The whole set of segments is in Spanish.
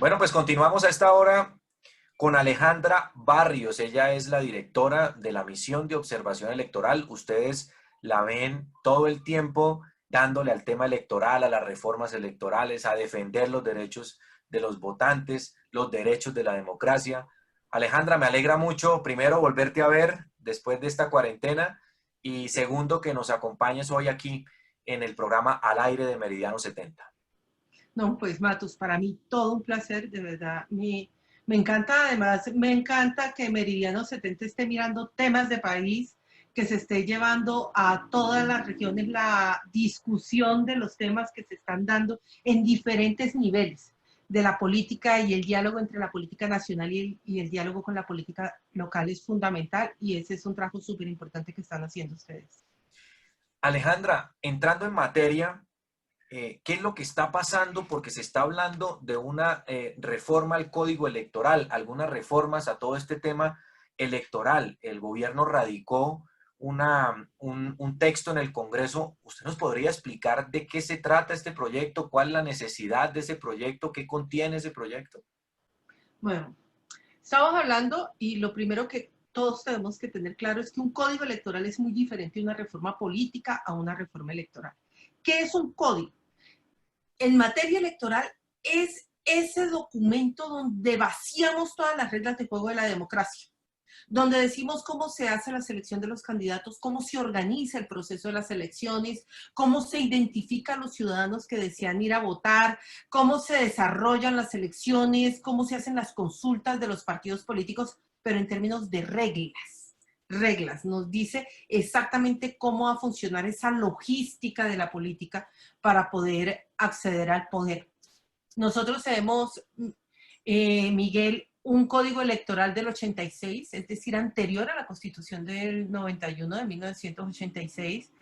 Bueno, pues continuamos a esta hora con Alejandra Barrios. Ella es la directora de la misión de observación electoral. Ustedes la ven todo el tiempo dándole al tema electoral, a las reformas electorales, a defender los derechos de los votantes, los derechos de la democracia. Alejandra, me alegra mucho, primero, volverte a ver después de esta cuarentena y segundo, que nos acompañes hoy aquí en el programa Al Aire de Meridiano 70. No, pues Matus, para mí todo un placer, de verdad. Me encanta, además, me encanta que Meridiano 70 esté mirando temas de país, que se esté llevando a todas las regiones la discusión de los temas que se están dando en diferentes niveles de la política, y el diálogo entre la política nacional y el diálogo con la política local es fundamental, y ese es un trabajo súper importante que están haciendo ustedes. Alejandra, entrando en materia, ¿qué es lo que está pasando? Porque se está hablando de una reforma al código electoral, algunas reformas a todo este tema electoral. El gobierno radicó un texto en el Congreso. ¿Usted nos podría explicar de qué se trata este proyecto? ¿Cuál es la necesidad de ese proyecto? ¿Qué contiene ese proyecto? Bueno, estamos hablando, y lo primero que todos tenemos que tener claro es que un código electoral es muy diferente de una reforma política a una reforma electoral. ¿Qué es un código? En materia electoral es ese documento donde vaciamos todas las reglas de juego de la democracia, donde decimos cómo se hace la selección de los candidatos, cómo se organiza el proceso de las elecciones, cómo se identifican los ciudadanos que desean ir a votar, cómo se desarrollan las elecciones, cómo se hacen las consultas de los partidos políticos, pero en términos de reglas, nos dice exactamente cómo va a funcionar esa logística de la política para poder acceder al poder. Nosotros tenemos, Miguel, un código electoral del 86, es decir, anterior a la Constitución del 91, de 1986.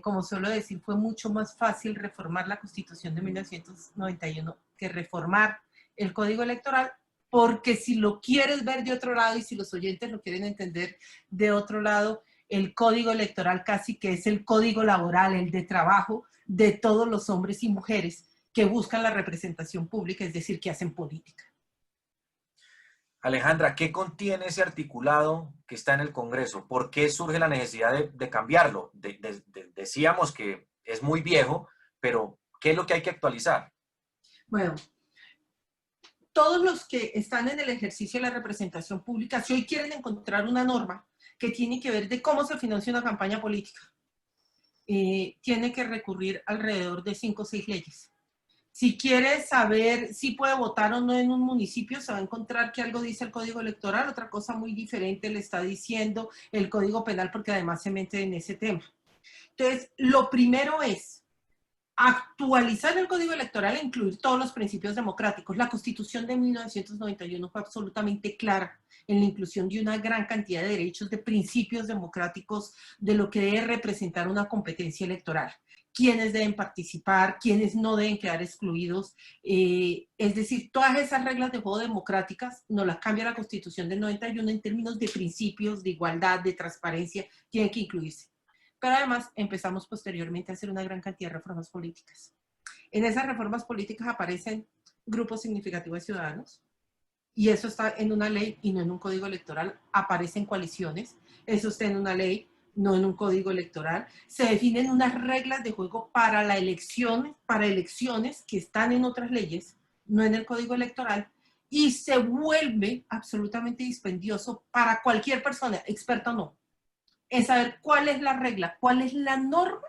Como suelo decir, fue mucho más fácil reformar la Constitución de 1991 que reformar el código electoral, porque si lo quieres ver de otro lado y si los oyentes lo quieren entender de otro lado, el código electoral casi que es el código laboral, el de trabajo de todos los hombres y mujeres que buscan la representación pública, es decir, que hacen política. Alejandra, ¿qué contiene ese articulado que está en el Congreso? ¿Por qué surge la necesidad de cambiarlo? Decíamos que es muy viejo, pero ¿qué es lo que hay que actualizar? Bueno, todos los que están en el ejercicio de la representación pública, si hoy quieren encontrar una norma que tiene que ver de cómo se financia una campaña política, tiene que recurrir alrededor de 5 o 6 leyes. Si quiere saber si puede votar o no en un municipio, se va a encontrar que algo dice el Código Electoral, otra cosa muy diferente le está diciendo el Código Penal, porque además se mete en ese tema. Entonces, lo primero es actualizar el Código Electoral e incluir todos los principios democráticos. La Constitución de 1991 fue absolutamente clara en la inclusión de una gran cantidad de derechos, de principios democráticos, de lo que debe representar una competencia electoral, quiénes deben participar, quiénes no deben quedar excluidos. Es decir, todas esas reglas de juego democráticas nos las cambia la Constitución del 91 en términos de principios, de igualdad, de transparencia, tienen que incluirse. Pero además empezamos posteriormente a hacer una gran cantidad de reformas políticas. En esas reformas políticas aparecen grupos significativos de ciudadanos, y eso está en una ley y no en un código electoral. Aparecen coaliciones, eso está en una ley, no en un código electoral. Se definen unas reglas de juego para la elección, para elecciones que están en otras leyes, no en el código electoral, y se vuelve absolutamente dispendioso para cualquier persona, experta o no, en saber cuál es la regla, cuál es la norma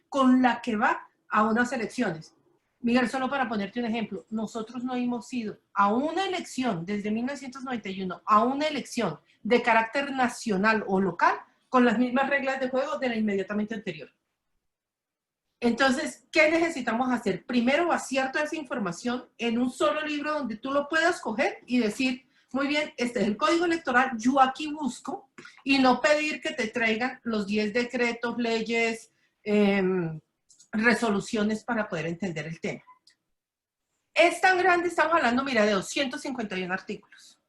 con la que va a unas elecciones. Miguel, solo para ponerte un ejemplo, nosotros no hemos ido a una elección desde 1991, a una elección de carácter nacional o local con las mismas reglas de juego de la inmediatamente anterior. Entonces, ¿qué necesitamos hacer? Primero, vaciar toda esa información en un solo libro donde tú lo puedas coger y decir, muy bien, este es el código electoral, yo aquí busco, y no pedir que te traigan los 10 decretos, leyes, resoluciones para poder entender el tema. Es tan grande, estamos hablando, mira, de 251 artículos.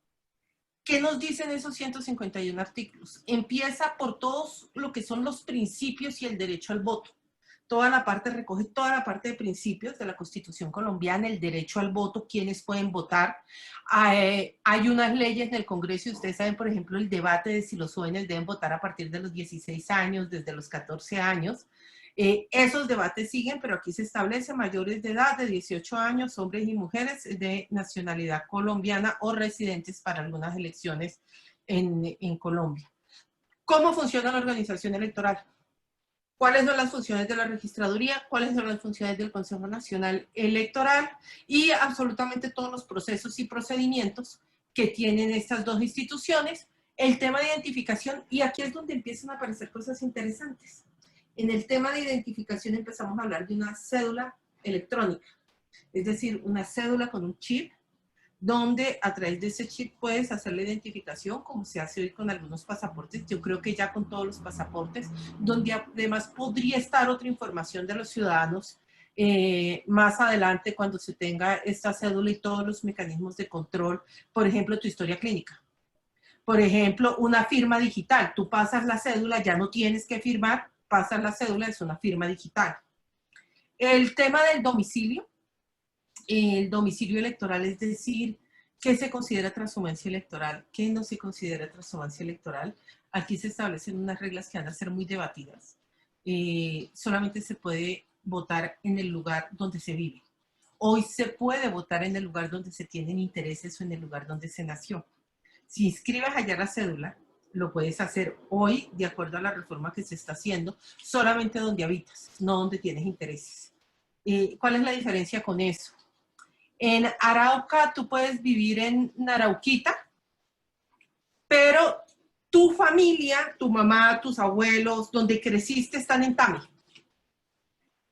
¿Qué nos dicen esos 151 artículos? Empieza por todos lo que son los principios y el derecho al voto. toda la parte, recoge toda la parte de principios de la Constitución colombiana, el derecho al voto, quiénes pueden votar. Hay unas leyes en el Congreso, y ustedes saben, por ejemplo, el debate de si los jóvenes deben votar a partir de los 16 años, desde los 14 años. Esos debates siguen, pero aquí se establece mayores de edad, de 18 años, hombres y mujeres de nacionalidad colombiana o residentes para algunas elecciones en Colombia. ¿Cómo funciona la organización electoral? ¿Cuáles son las funciones de la registraduría? ¿Cuáles son las funciones del Consejo Nacional Electoral? Y absolutamente todos los procesos y procedimientos que tienen estas dos instituciones. El tema de identificación, y aquí es donde empiezan a aparecer cosas interesantes. En el tema de identificación empezamos a hablar de una cédula electrónica, es decir, una cédula con un chip, donde a través de ese chip puedes hacer la identificación, como se hace hoy con algunos pasaportes. Yo creo que ya con todos los pasaportes, donde además podría estar otra información de los ciudadanos más adelante cuando se tenga esta cédula y todos los mecanismos de control, por ejemplo, tu historia clínica. Por ejemplo, una firma digital. Tú pasas la cédula, ya no tienes que firmar, pasas la cédula, es una firma digital. El tema del domicilio. El domicilio electoral, es decir, ¿qué se considera transhumancia electoral? ¿Qué no se considera transhumancia electoral? Aquí se establecen unas reglas que van a ser muy debatidas. Solamente se puede votar en el lugar donde se vive. Hoy se puede votar en el lugar donde se tienen intereses o en el lugar donde se nació. Si inscribes allá la cédula, lo puedes hacer hoy, de acuerdo a la reforma que se está haciendo, solamente donde habitas, no donde tienes intereses. ¿Cuál es la diferencia con eso? En Arauca tú puedes vivir en Arauquita, pero tu familia, tu mamá, tus abuelos, donde creciste están en Tame.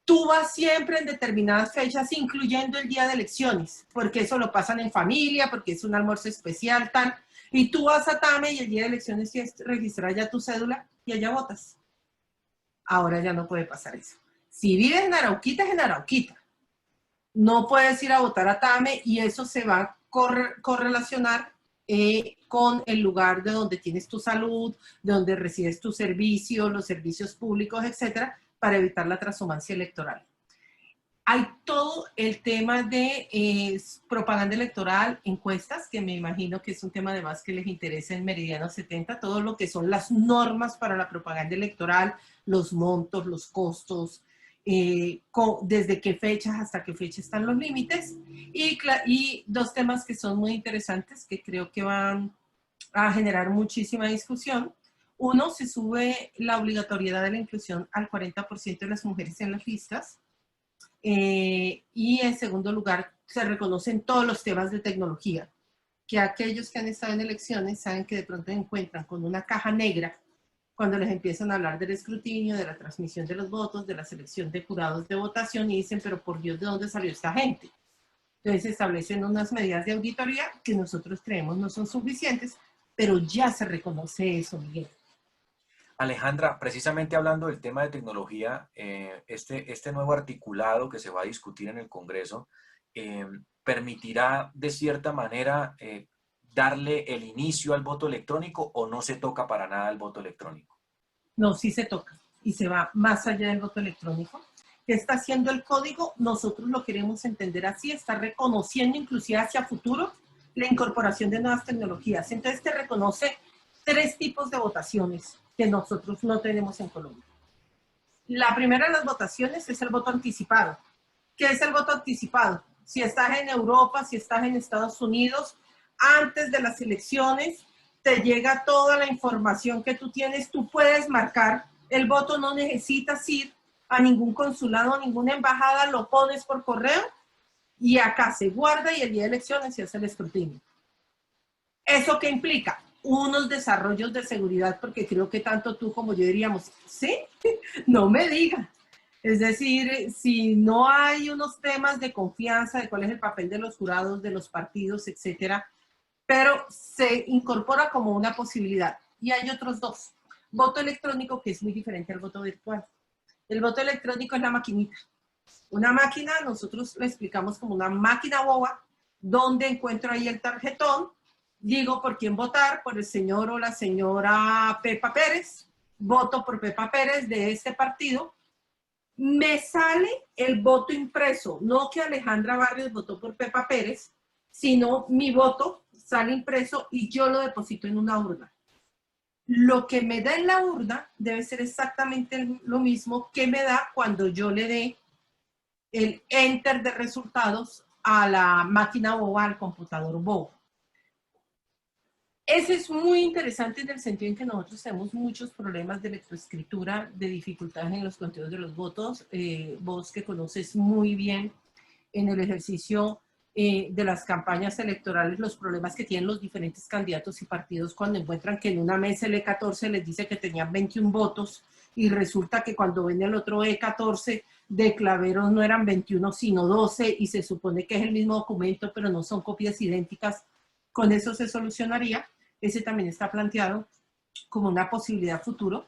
Tú vas siempre en determinadas fechas, incluyendo el día de elecciones, porque eso lo pasan en familia, porque es un almuerzo especial, tal. Y tú vas a Tame y el día de elecciones tienes que registrar ya tu cédula y allá votas. Ahora ya no puede pasar eso. Si vives en Arauquita, es en Arauquita. No puedes ir a votar a Tame y eso se va a correlacionar con el lugar de donde tienes tu salud, de donde recibes tu servicio, los servicios públicos, etcétera, para evitar la transhumancia electoral. Hay todo el tema de propaganda electoral, encuestas, que me imagino que es un tema además que les interesa en Meridiano 70, todo lo que son las normas para la propaganda electoral, los montos, los costos, desde qué fechas hasta qué fecha están los límites, y dos temas que son muy interesantes, que creo que van a generar muchísima discusión. Uno, se sube la obligatoriedad de la inclusión al 40% de las mujeres en las listas, y en segundo lugar, se reconocen todos los temas de tecnología, que aquellos que han estado en elecciones saben que de pronto encuentran con una caja negra cuando les empiezan a hablar del escrutinio, de la transmisión de los votos, de la selección de jurados de votación, y dicen, pero por Dios, ¿de dónde salió esta gente? Entonces se establecen unas medidas de auditoría que nosotros creemos no son suficientes, pero ya se reconoce eso, Miguel. Alejandra, precisamente hablando del tema de tecnología, este nuevo articulado que se va a discutir en el Congreso permitirá de cierta manera darle el inicio al voto electrónico, o no se toca para nada el voto electrónico. No, sí se toca y se va más allá del voto electrónico. ¿Qué está haciendo el código? Nosotros lo queremos entender así, está reconociendo inclusive hacia futuro la incorporación de nuevas tecnologías. Entonces te reconoce 3 tipos de votaciones que nosotros no tenemos en Colombia. La primera de las votaciones es el voto anticipado. ¿Qué es el voto anticipado? Si estás en Europa, si estás en Estados Unidos, antes de las elecciones te llega toda la información que tú tienes, tú puedes marcar el voto, no necesitas ir a ningún consulado, a ninguna embajada, lo pones por correo y acá se guarda y el día de elecciones se hace el escrutinio. ¿Eso qué implica? Unos desarrollos de seguridad, porque creo que tanto tú como yo diríamos, ¿sí? No me digas. Es decir, si no hay unos temas de confianza de cuál es el papel de los jurados, de los partidos, etcétera, pero se incorpora como una posibilidad. Y hay otros 2. Voto electrónico, que es muy diferente al voto virtual. El voto electrónico es la maquinita. Una máquina, nosotros le explicamos como una máquina boba, donde encuentro ahí el tarjetón, digo por quién votar, por el señor o la señora Pepa Pérez, voto por Pepa Pérez de este partido, me sale el voto impreso, no que Alejandra Barrios votó por Pepa Pérez, sino mi voto sale impreso y yo lo deposito en una urna. Lo que me da en la urna debe ser exactamente lo mismo que me da cuando yo le dé el enter de resultados a la máquina boba, al computador bobo. Ese es muy interesante en el sentido en que nosotros tenemos muchos problemas de lectoescritura, de dificultades en los conteos de los votos. Vos que conoces muy bien en el ejercicio de las campañas electorales los problemas que tienen los diferentes candidatos y partidos cuando encuentran que en una mesa el E14 les dice que tenían 21 votos y resulta que cuando ven el otro E14 de Claveros no eran 21 sino 12 y se supone que es el mismo documento pero no son copias idénticas. Con eso se solucionaría. Ese también está planteado como una posibilidad futuro.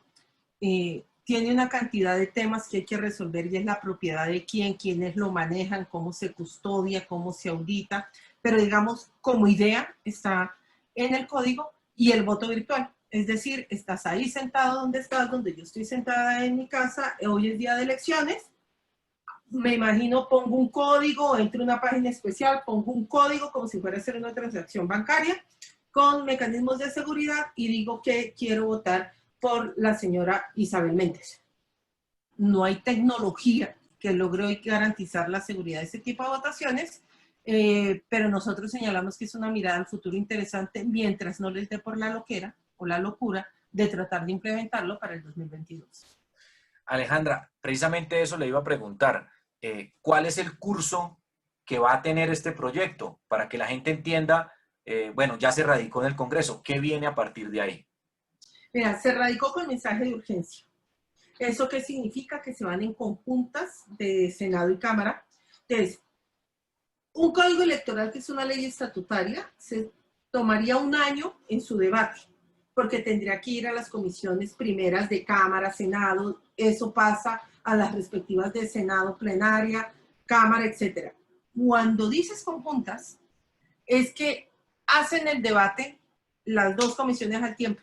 Tiene una cantidad de temas que hay que resolver y es la propiedad de quién, quiénes lo manejan, cómo se custodia, cómo se audita, pero digamos, como idea está en el código y el voto virtual. Es decir, estás ahí sentado donde estás, donde yo estoy sentada en mi casa, hoy es día de elecciones, me imagino pongo un código, entro a una página especial, pongo un código como si fuera a hacer una transacción bancaria con mecanismos de seguridad y digo que quiero votar por la señora Isabel Méndez. No hay tecnología que logre hoy garantizar la seguridad de este tipo de votaciones, pero nosotros señalamos que es una mirada al futuro interesante mientras no les dé por la loquera o la locura de tratar de implementarlo para el 2022. Alejandra, precisamente eso le iba a preguntar. ¿Cuál es el curso que va a tener este proyecto? Para que la gente entienda, bueno, ya se radicó en el Congreso, ¿qué viene a partir de ahí? Mira, se radicó con mensaje de urgencia. ¿Eso qué significa? Que se van en conjuntas de Senado y Cámara. Entonces, un código electoral que es una ley estatutaria se tomaría un año en su debate, porque tendría que ir a las comisiones primeras de Cámara, Senado, eso pasa a las respectivas de Senado, plenaria, Cámara, etc. Cuando dices conjuntas, es que hacen el debate las dos comisiones al tiempo.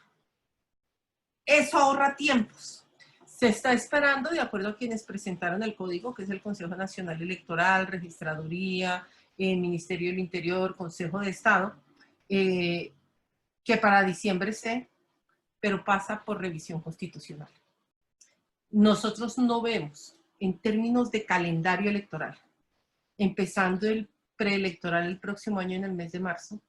Eso ahorra tiempos. Se está esperando, de acuerdo a quienes presentaron el código, que es el Consejo Nacional Electoral, Registraduría, el Ministerio del Interior, Consejo de Estado, que para diciembre esté, pero pasa por revisión constitucional. Nosotros no vemos, en términos de calendario electoral, empezando el preelectoral el próximo año en el mes de marzo,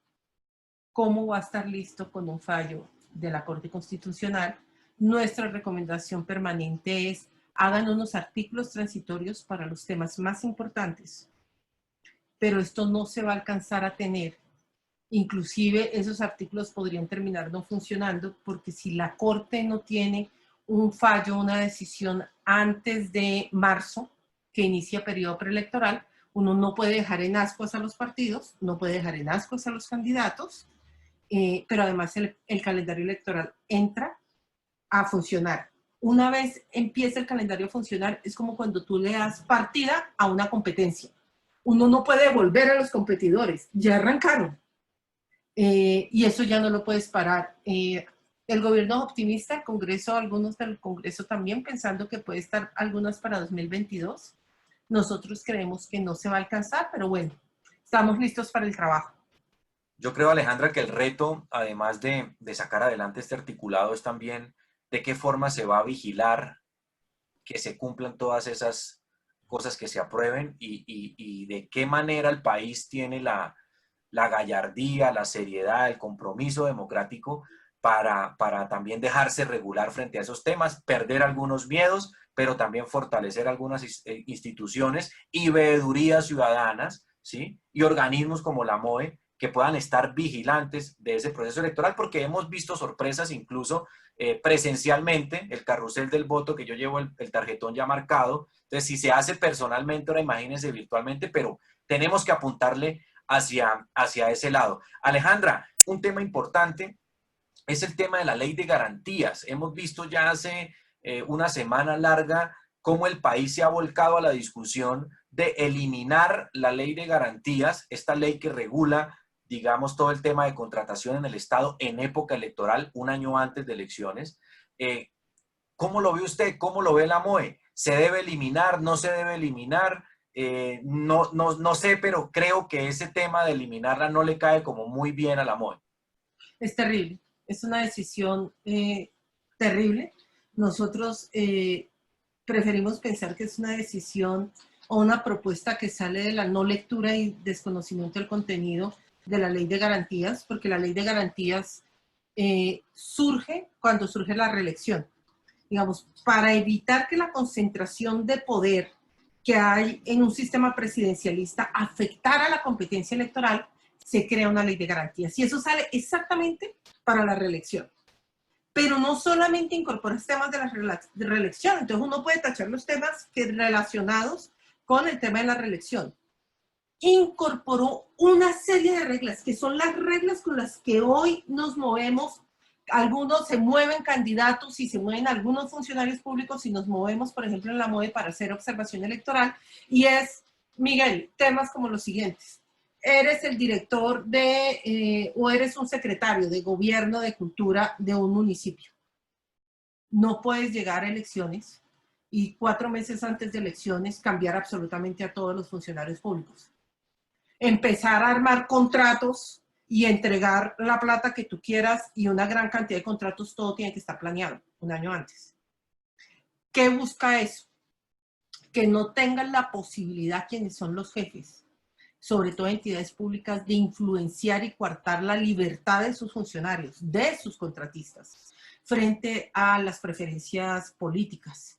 cómo va a estar listo con un fallo de la Corte Constitucional. Nuestra recomendación permanente es hagan unos artículos transitorios para los temas más importantes, pero esto no se va a alcanzar a tener. Inclusive esos artículos podrían terminar no funcionando porque si la Corte no tiene un fallo, una decisión antes de marzo, que inicia periodo preelectoral, uno no puede dejar en ascuas a los partidos, no puede dejar en ascuas a los candidatos, pero además el calendario electoral entra a funcionar. Una vez empieza el calendario a funcionar, es como cuando tú le das partida a una competencia. Uno no puede volver a los competidores, ya arrancaron. Y eso ya no lo puedes parar. El gobierno es optimista, el Congreso, algunos del Congreso también, pensando que puede estar algunas para 2022. Nosotros creemos que no se va a alcanzar, pero bueno, estamos listos para el trabajo. Yo creo, Alejandra, que el reto, además de sacar adelante este articulado, es también de qué forma se va a vigilar que se cumplan todas esas cosas que se aprueben y de qué manera el país tiene la gallardía, la seriedad, el compromiso democrático para también dejarse regular frente a esos temas, perder algunos miedos, pero también fortalecer algunas instituciones y veedurías ciudadanas, ¿sí? Y organismos como la MOE que puedan estar vigilantes de ese proceso electoral, porque hemos visto sorpresas incluso presencialmente, el carrusel del voto, que yo llevo el tarjetón ya marcado. Entonces, si se hace personalmente, ahora imagínense virtualmente, pero tenemos que apuntarle hacia ese lado. Alejandra, un tema importante es el tema de la ley de garantías. Hemos visto ya hace una semana larga cómo el país se ha volcado a la discusión de eliminar la ley de garantías, esta ley que regula, digamos, todo el tema de contratación en el Estado en época electoral, un año antes de elecciones. ¿Cómo lo ve usted? ¿Cómo lo ve la MOE? ¿Se debe eliminar? ¿No se debe eliminar? No sé, pero creo que ese tema de eliminarla no le cae como muy bien a la MOE. Es terrible, es una decisión terrible. Nosotros preferimos pensar que es una decisión o una propuesta que sale de la no lectura y desconocimiento del contenido de la ley de garantías, porque la ley de garantías surge cuando surge la reelección. Digamos, para evitar que la concentración de poder que hay en un sistema presidencialista afectara la competencia electoral, se crea una ley de garantías. Y eso sale exactamente para la reelección. Pero no solamente incorpora temas de la reelección, entonces uno puede tachar los temas que relacionados con el tema de la reelección. Incorporó una serie de reglas, que son las reglas con las que hoy nos movemos. Algunos se mueven candidatos y se mueven algunos funcionarios públicos y nos movemos, por ejemplo, en la MOE para hacer observación electoral. Y es, Miguel, temas como los siguientes. Eres el director o eres un secretario de gobierno de cultura de un municipio. No puedes llegar a elecciones y 4 meses antes de elecciones cambiar absolutamente a todos los funcionarios públicos. Empezar a armar contratos y entregar la plata que tú quieras y una gran cantidad de contratos, todo tiene que estar planeado un año antes. ¿Qué busca eso? Que no tengan la posibilidad quienes son los jefes, sobre todo entidades públicas, de influenciar y coartar la libertad de sus funcionarios, de sus contratistas, frente a las preferencias políticas.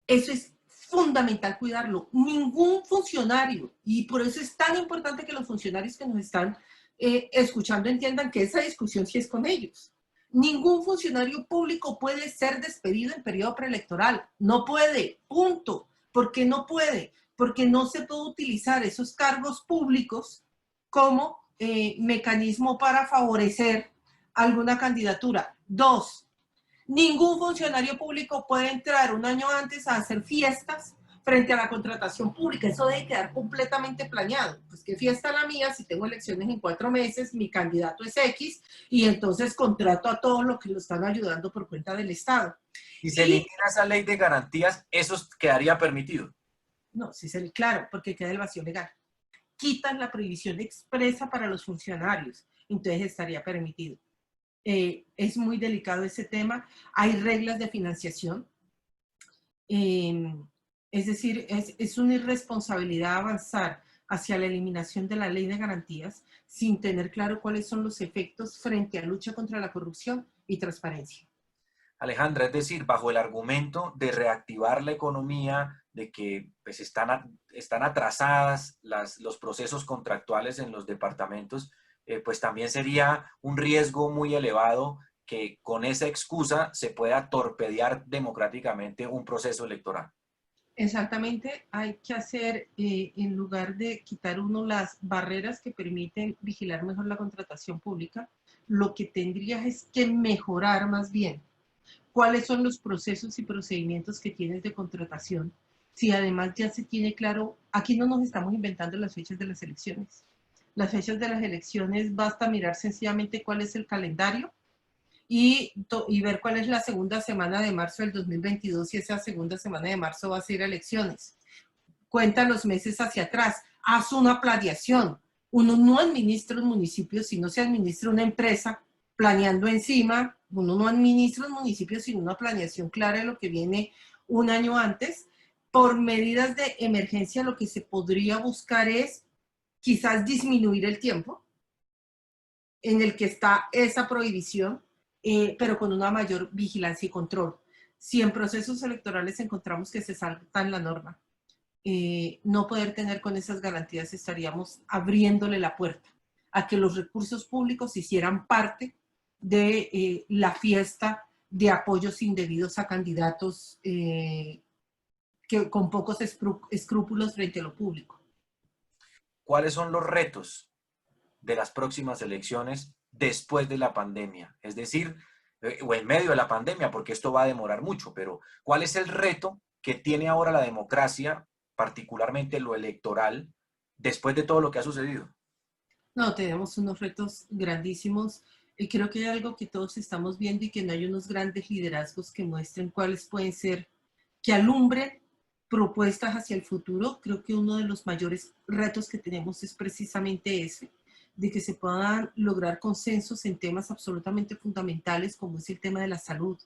Eso es fundamental cuidarlo. Ningún funcionario, y por eso es tan importante que los funcionarios que nos están escuchando entiendan que esa discusión sí es con ellos. Ningún funcionario público puede ser despedido en periodo preelectoral. No puede, punto. ¿Por qué no puede? Porque no se puede utilizar esos cargos públicos como mecanismo para favorecer alguna candidatura. 2, ningún funcionario público puede entrar un año antes a hacer fiestas frente a la contratación pública. Eso debe quedar completamente planeado. Pues qué fiesta la mía, si tengo elecciones en 4 meses, mi candidato es X, y entonces contrato a todos los que lo están ayudando por cuenta del Estado. Si se elimina esa ley de garantías, eso quedaría permitido. No, sí, claro, porque queda el vacío legal. Quitan la prohibición expresa para los funcionarios, entonces estaría permitido. Es muy delicado ese tema. Hay reglas de financiación. Es decir, es una irresponsabilidad avanzar hacia la eliminación de la ley de garantías sin tener claro cuáles son los efectos frente a lucha contra la corrupción y transparencia. Alejandra, es decir, bajo el argumento de reactivar la economía, de que pues, están atrasadas los procesos contractuales en los departamentos, pues también sería un riesgo muy elevado que con esa excusa se pueda torpedear democráticamente un proceso electoral. Exactamente, hay que hacer, en lugar de quitar uno las barreras que permiten vigilar mejor la contratación pública, lo que tendrías es que mejorar más bien cuáles son los procesos y procedimientos que tienes de contratación. Si además ya se tiene claro, aquí no nos estamos inventando las fechas de las elecciones. Las fechas de las elecciones basta mirar sencillamente cuál es el calendario y ver cuál es la segunda semana de marzo del 2022 y esa segunda semana de marzo va a ser elecciones. Cuenta los meses hacia atrás, haz una planeación. Uno no administra un municipio, sino se administra una empresa planeando encima. Uno no administra un municipio sin una planeación clara de lo que viene un año antes. Por medidas de emergencia, lo que se podría buscar es quizás disminuir el tiempo en el que está esa prohibición, pero con una mayor vigilancia y control. Si en procesos electorales encontramos que se saltan la norma, no poder tener con esas garantías, estaríamos abriéndole la puerta a que los recursos públicos hicieran parte de la fiesta de apoyos indebidos a candidatos con pocos escrúpulos frente a lo público. ¿Cuáles son los retos de las próximas elecciones después de la pandemia? Es decir, o en medio de la pandemia, porque esto va a demorar mucho, pero ¿cuál es el reto que tiene ahora la democracia, particularmente lo electoral, después de todo lo que ha sucedido? No, tenemos unos retos grandísimos y creo que hay algo que todos estamos viendo y que no hay unos grandes liderazgos que muestren cuáles pueden ser que alumbren propuestas hacia el futuro. Creo que uno de los mayores retos que tenemos es precisamente ese, de que se puedan lograr consensos en temas absolutamente fundamentales como es el tema de la salud,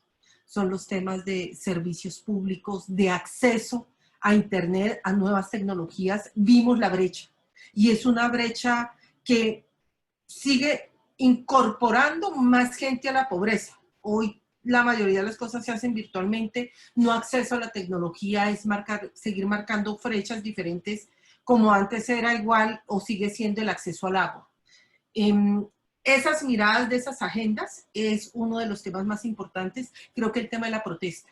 son los temas de servicios públicos, de acceso a Internet, a nuevas tecnologías. Vimos la brecha y es una brecha que sigue incorporando más gente a la pobreza. Hoy la mayoría de las cosas se hacen virtualmente, no acceso a la tecnología es seguir marcando brechas diferentes como antes era igual o sigue siendo el acceso al agua. Esas miradas de esas agendas es uno de los temas más importantes. Creo que el tema de la protesta.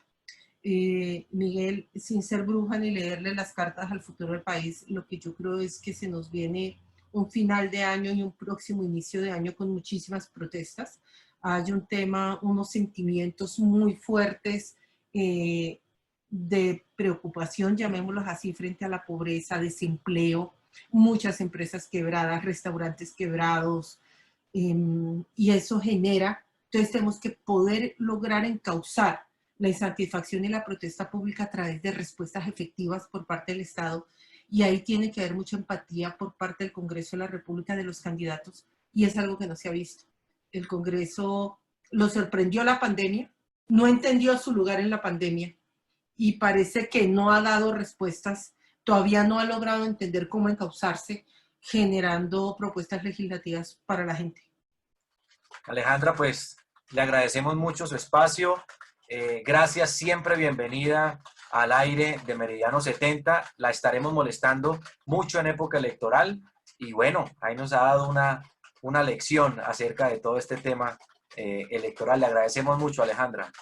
Miguel, sin ser bruja ni leerle las cartas al futuro del país, lo que yo creo es que se nos viene un final de año y un próximo inicio de año con muchísimas protestas. Hay un tema, unos sentimientos muy fuertes de preocupación, llamémoslos así, frente a la pobreza, desempleo, muchas empresas quebradas, restaurantes quebrados, y eso genera, entonces tenemos que poder lograr encauzar la insatisfacción y la protesta pública a través de respuestas efectivas por parte del Estado, y ahí tiene que haber mucha empatía por parte del Congreso de la República de los candidatos, y es algo que no se ha visto. El Congreso lo sorprendió la pandemia, no entendió su lugar en la pandemia, y parece que no ha dado respuestas, todavía no ha logrado entender cómo encauzarse, generando propuestas legislativas para la gente. Alejandra, pues le agradecemos mucho su espacio. Gracias, siempre bienvenida al aire de Meridiano 70. La estaremos molestando mucho en época electoral y bueno, ahí nos ha dado una lección acerca de todo este tema electoral. Le agradecemos mucho, Alejandra.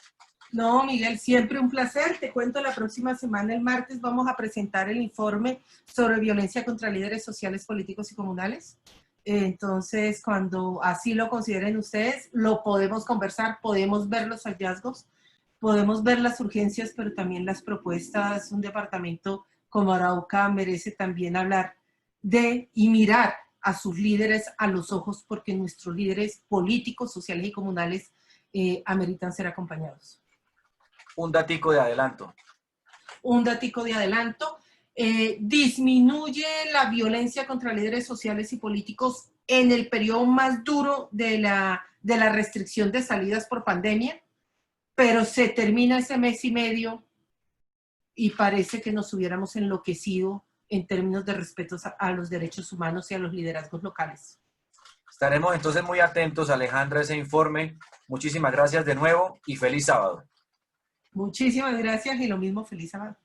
No, Miguel, siempre un placer. Te cuento, la próxima semana, el martes, vamos a presentar el informe sobre violencia contra líderes sociales, políticos y comunales. Entonces, cuando así lo consideren ustedes, lo podemos conversar, podemos ver los hallazgos, podemos ver las urgencias, pero también las propuestas. Un departamento como Arauca merece también hablar de y mirar a sus líderes a los ojos, porque nuestros líderes políticos, sociales y comunales ameritan ser acompañados. Un datico de adelanto. Un datico de adelanto. Disminuye la violencia contra líderes sociales y políticos en el periodo más duro de la restricción de salidas por pandemia, pero se termina ese mes y medio y parece que nos hubiéramos enloquecido en términos de respeto a los derechos humanos y a los liderazgos locales. Estaremos entonces muy atentos, Alejandra, a ese informe. Muchísimas gracias de nuevo y feliz sábado. Muchísimas gracias y lo mismo, feliz sábado.